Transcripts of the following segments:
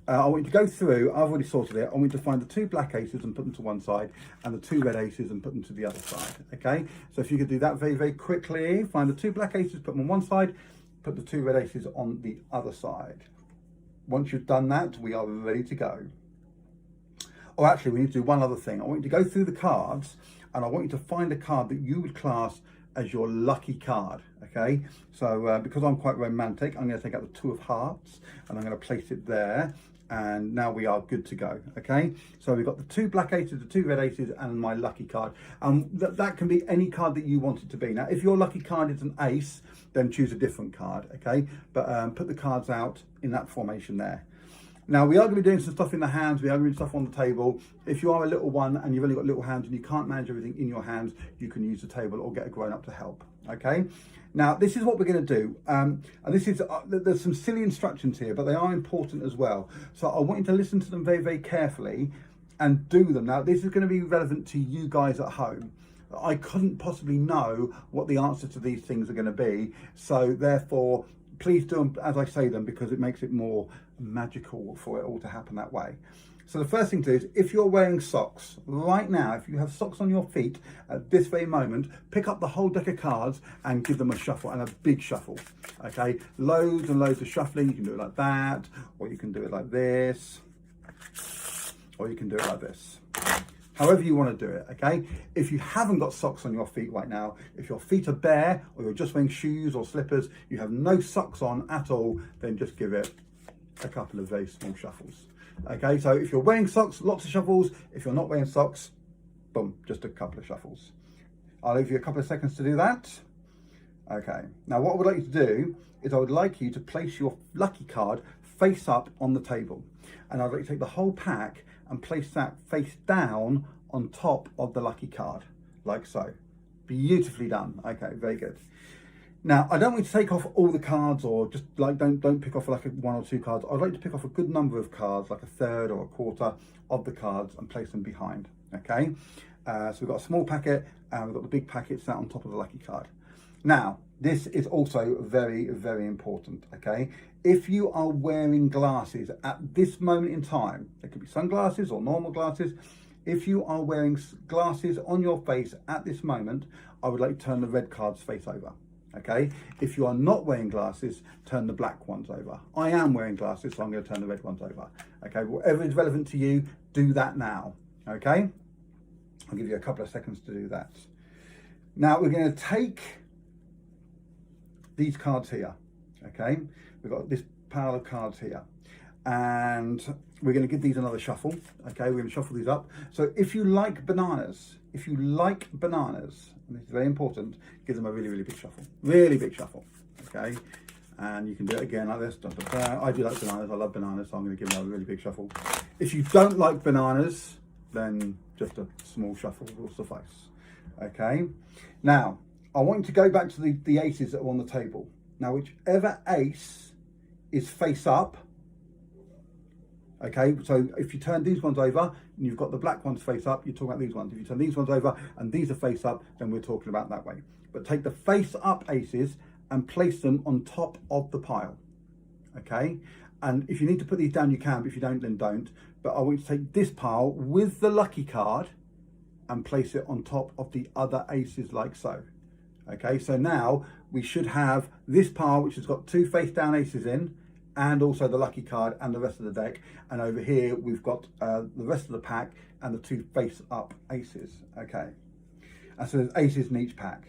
I want you to go through, I've already sorted it, I want you to find the 2 black aces and put them to one side, and the 2 red aces and put them to the other side, okay? So if you could do that very, very quickly, find the 2 black aces, put them on one side, put the 2 red aces on the other side. Once you've done that, we are ready to go. Oh, actually, we need to do one other thing. I want you to go through the cards, and I want you to find a card that you would class as your lucky card, okay? So because I'm quite romantic, I'm going to take out the 2 of hearts, and I'm going to place it there. And now we are good to go, okay? So we've got the 2 black aces, the 2 red aces, and my lucky card. That can be any card that you want it to be. Now, if your lucky card is an ace, then choose a different card, okay? But put the cards out in that formation there. Now, we are going to be doing some stuff in the hands. We are going to do stuff on the table. If you are a little one and you've only got little hands and you can't manage everything in your hands, you can use the table or get a grown-up to help, okay? Now, this is what we're going to do. And this is, there's some silly instructions here, but they are important as well. So I want you to listen to them very, very carefully and do them. Now, this is going to be relevant to you guys at home. I couldn't possibly know what the answers to these things are going to be. So therefore, please do them as I say them, because it makes it more magical for it all to happen that way. So the first thing to do is, if you're wearing socks right now, if you have socks on your feet at this very moment, pick up the whole deck of cards and give them a shuffle, and a big shuffle, okay? Loads and loads of shuffling. You can do it like that, or you can do it like this, or you can do it like this. However you want to do it, okay? If you haven't got socks on your feet right now, if your feet are bare, or you're just wearing shoes or slippers, you have no socks on at all, then just give it a couple of very small shuffles. Okay, so if you're wearing socks, lots of shuffles. If you're not wearing socks, boom, just a couple of shuffles. I'll leave you a couple of seconds to do that. Okay, now what I would like you to do is I would like you to place your lucky card face up on the table. And I'd like you to take the whole pack and place that face down on top of the lucky card, like so. Beautifully done. Okay, very good. Now, I don't want you to take off all the cards, or just like don't pick off like 1 or 2 cards. I'd like to pick off a good number of cards, like a third or a quarter of the cards, and place them behind, okay? So we've got a small packet, and we've got the big packet sat on top of the lucky card. Now, this is also very, very important, okay? If you are wearing glasses at this moment in time, they could be sunglasses or normal glasses. If you are wearing glasses on your face at this moment, I would like to turn the red cards face over. Okay, if you are not wearing glasses, turn the black ones over. I am wearing glasses, so I'm going to turn the red ones over. Okay, whatever is relevant to you, do that now. Okay, I'll give you a couple of seconds to do that. Now we're going to take these cards here. Okay, we've got this pile of cards here, and we're going to give these another shuffle. Okay, we're going to shuffle these up. So if you like bananas, and it's very important, give them a really, really big shuffle. Really big shuffle, okay? And you can do it again like this. I do like bananas, I love bananas, so I'm going to give them a really big shuffle. If you don't like bananas, then just a small shuffle will suffice, okay? Now, I want you to go back to the aces that are on the table. Now, whichever ace is face up, okay, so if you turn these ones over and you've got the black ones face up, you're talking about these ones. If you turn these ones over and these are face up, then we're talking about that way. But take the face up aces and place them on top of the pile, okay? And if you need to put these down, you can, but if you don't, then don't. But I want you to take this pile with the lucky card and place it on top of the other aces like so. Okay, so now we should have this pile, which has got 2 face down aces in, and also the lucky card and the rest of the deck. And over here, we've got the rest of the pack and the 2 face up aces, okay? And so there's aces in each pack.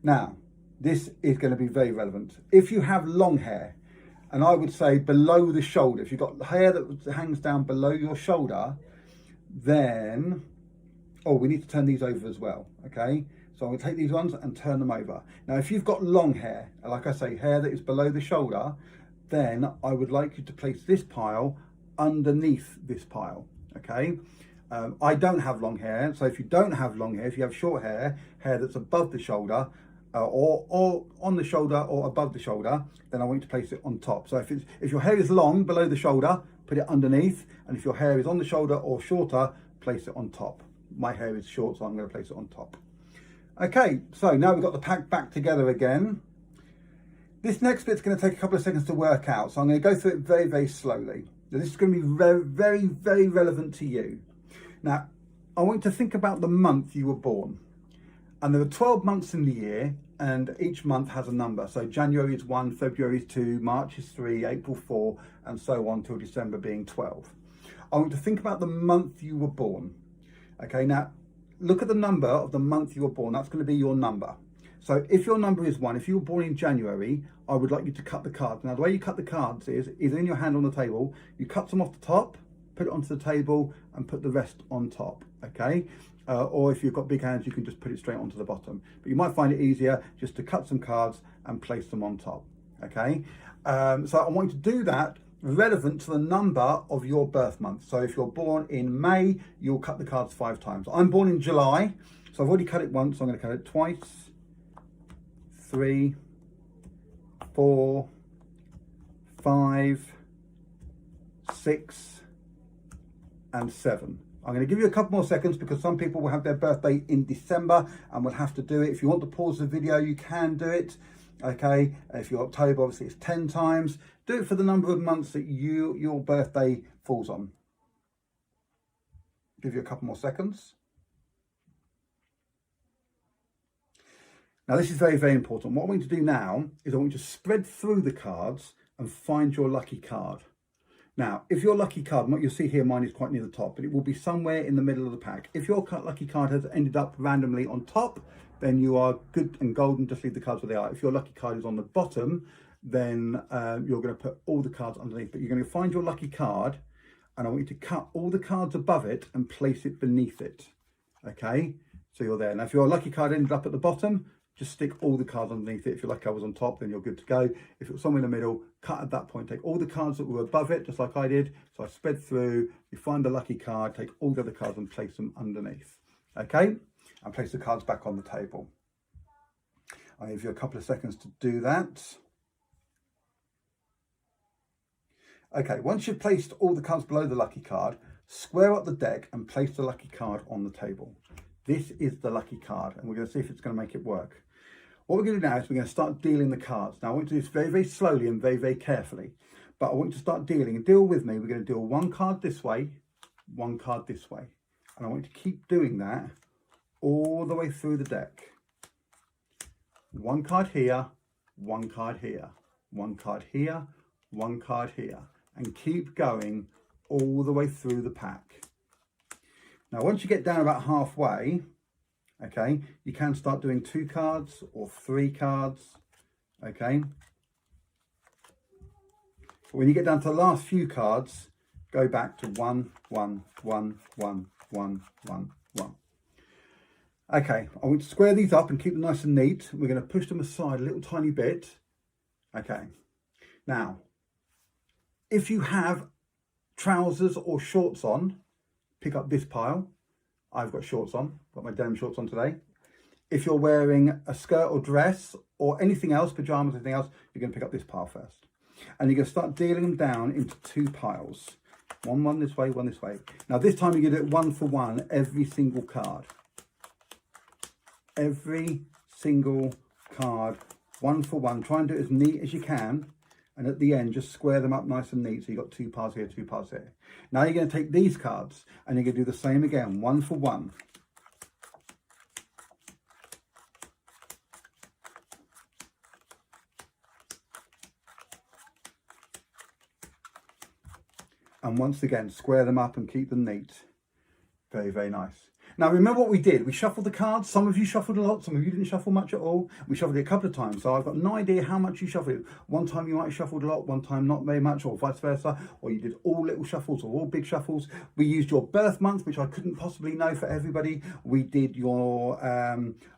Now, this is going to be very relevant. If you have long hair, and I would say below the shoulder, if you've got hair that hangs down below your shoulder, then, oh, we need to turn these over as well, okay? So I'm going to take these ones and turn them over. Now, if you've got long hair, like I say, hair that is below the shoulder, then I would like you to place this pile underneath this pile, okay? I don't have long hair, so if you don't have long hair, if you have short hair, hair that's above the shoulder, or on the shoulder or above the shoulder, then I want you to place it on top. So if your hair is long below the shoulder, put it underneath, and if your hair is on the shoulder or shorter, place it on top. My hair is short, so I'm going to place it on top. Okay, so now we've got the pack back together again. This next bit's going to take a couple of seconds to work out, so I'm going to go through it very, very slowly. Now, this is going to be very, very, very relevant to you. Now, I want you to think about the month you were born. And there are 12 months in the year, and each month has a number. So January is 1, February is 2, March is 3, April 4, and so on till December being 12. I want you to think about the month you were born. Okay, now look at the number of the month you were born. That's going to be your number. So if your number is 1, if you were born in January, I would like you to cut the cards. Now, the way you cut the cards is either in your hand on the table, you cut some off the top, put it onto the table, and put the rest on top, okay? Or if you've got big hands, you can just put it straight onto the bottom. But you might find it easier just to cut some cards and place them on top, okay? So I want you to do that relevant to the number of your birth month. So if you're born in May, you'll cut the cards 5 times. I'm born in July, so I've already cut it once, so I'm going to cut it twice. 3, 4, 5, 6, and 7. I'm going to give you a couple more seconds because some people will have their birthday in December and will have to do it. If you want to pause the video, you can do it. Okay, if you're October, obviously it's 10 times. Do it for the number of months that your birthday falls on. Give you a couple more seconds. Now, this is very, very important. What I want you to do now is I want you to spread through the cards and find your lucky card. Now, if your lucky card, what you'll see here, mine is quite near the top, but it will be somewhere in the middle of the pack. If your lucky card has ended up randomly on top, then you are good and golden. Just leave the cards where they are. If your lucky card is on the bottom, then you're going to put all the cards underneath. But you're going to find your lucky card, and I want you to cut all the cards above it and place it beneath it. Okay, so you're there. Now, if your lucky card ended up at the bottom, just stick all the cards underneath it. If your lucky card was on top, then you're good to go. If it was somewhere in the middle, cut at that point. Take all the cards that were above it, just like I did. So I spread through, you find the lucky card, take all the other cards and place them underneath. Okay, and place the cards back on the table. I'll give you a couple of seconds to do that. Okay, once you've placed all the cards below the lucky card, square up the deck and place the lucky card on the table. This is the lucky card, and we're going to see if it's going to make it work. What we're going to do now is we're going to start dealing the cards. Now, I want to do this very, very slowly and very, very carefully, but I want you to start dealing, and deal with me. We're going to deal one card this way, one card this way, and I want you to keep doing that all the way through the deck. One card here, one card here, one card here, one card here, and keep going all the way through the pack. Now, once you get down about halfway, okay, you can start doing 2 cards or 3 cards, okay? But when you get down to the last few cards, go back to 1, 1, 1, 1, 1, 1, 1. Okay, I want to square these up and keep them nice and neat. We're going to push them aside a little tiny bit. Okay, now, if you have trousers or shorts on, pick up this pile. I've got shorts on, got my denim shorts on today. If you're wearing a skirt or dress or anything else, pajamas, anything else, you're going to pick up this pile first. And you're going to start dealing them down into 2 piles. One this way, one this way. Now this time you're going to do it 1 for 1, every single card. Every single card, 1 for 1. Try and do it as neat as you can. And at the end, just square them up nice and neat. So you've got 2 piles here, 2 piles here. Now you're going to take these cards and you're going to do the same again, 1 for 1. And once again, square them up and keep them neat. Very, very nice. Now, remember what we did. We shuffled the cards. Some of you shuffled a lot. Some of you didn't shuffle much at all. We shuffled it a couple of times. So I've got no idea how much you shuffled. One time you might have shuffled a lot, one time not very much, or vice versa. Or you did all little shuffles or all big shuffles. We used your birth month, which I couldn't possibly know for everybody. We did your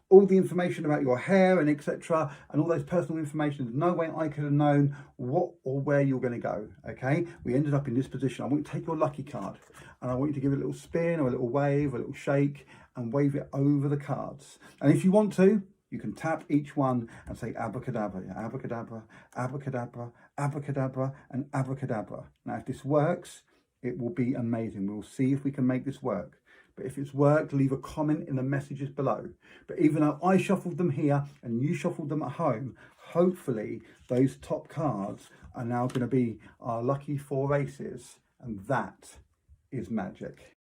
all the information about your hair and etc. and all those personal information. There's no way I could have known what or where you're going to go. Okay, we ended up in this position. I want you to take your lucky card and I want you to give it a little spin or a little wave or a little shake and wave it over the cards. And if you want to, you can tap each one and say abracadabra, abracadabra, abracadabra, abracadabra, and abracadabra. Now, if this works, it will be amazing. We'll see if we can make this work. But if it's worked, leave a comment in the messages below. But even though I shuffled them here and you shuffled them at home, hopefully those top cards are now going to be our lucky 4 aces And that is magic.